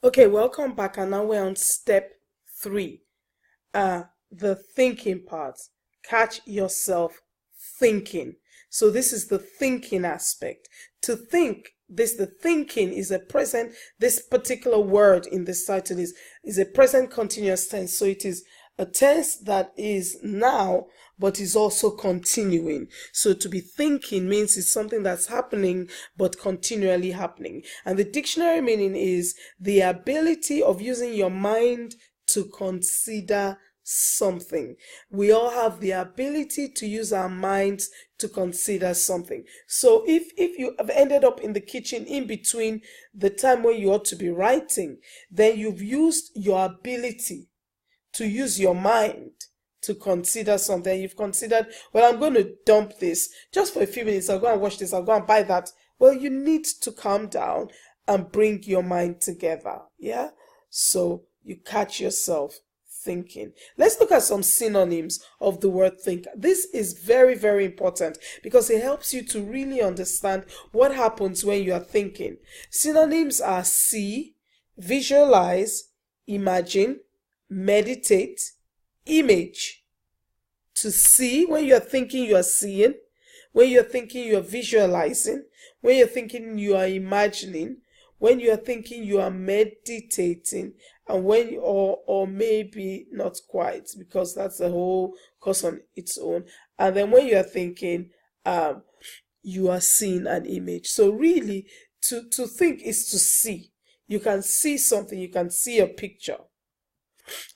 Okay, welcome back, and now we're on step 3. The thinking part. Catch yourself thinking. So this is the thinking aspect. To think, the thinking is a present, this particular word in this title is a present continuous tense. So it is a tense that is now but is also continuing. So to be thinking means it's something that's happening but continually happening. And the dictionary meaning is the ability of using your mind to consider something. We all have the ability to use our minds to consider something. So if you have ended up in the kitchen in between the time when you ought to be writing, then you've used your ability to use your mind to consider something. You've considered, well, I'm going to dump this just for a few minutes. I'll go and watch this. I'll go and buy that. Well, you need to calm down and bring your mind together. Yeah. So you catch yourself thinking. Let's look at some synonyms of the word think. This is very, very important because it helps you to really understand what happens when you are thinking. Synonyms are see, visualize, imagine, meditate, image. To see, when you're thinking, you are seeing. When you're thinking, you are visualizing. When you're thinking, you are imagining. When you are thinking, you are meditating. And when or maybe not quite, because that's a whole course on its own. And then when you are thinking, you are seeing an image. So really, to think is to see. You can see something. You can see a picture.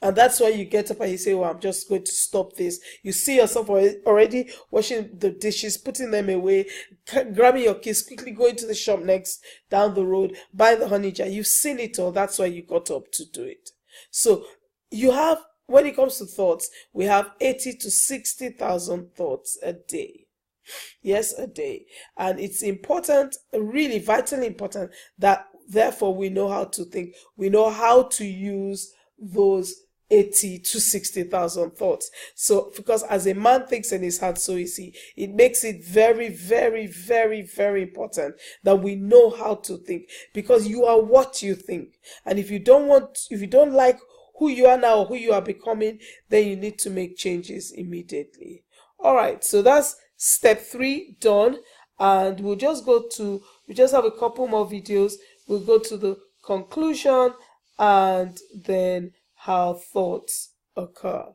And that's why you get up and you say, well, I'm just going to stop this. You see yourself already washing the dishes, putting them away, grabbing your keys, quickly going to the shop next down the road, buy the honey jar. You've seen it all. That's why you got up to do it. So you have, when it comes to thoughts, we have 80 to 60,000 thoughts a day. Yes, a day. And it's important, really vitally important, that therefore we know how to think. We know how to use those 80 to 60,000 thoughts. So because as a man thinks in his heart, so is he. It makes it very, very, very, very important that we know how to think, because you are what you think. And if you don't like who you are now or who you are becoming, then you need to make changes immediately. All right, so that's step 3 done. And we just have a couple more videos. We'll go to the conclusion and then how thoughts occur.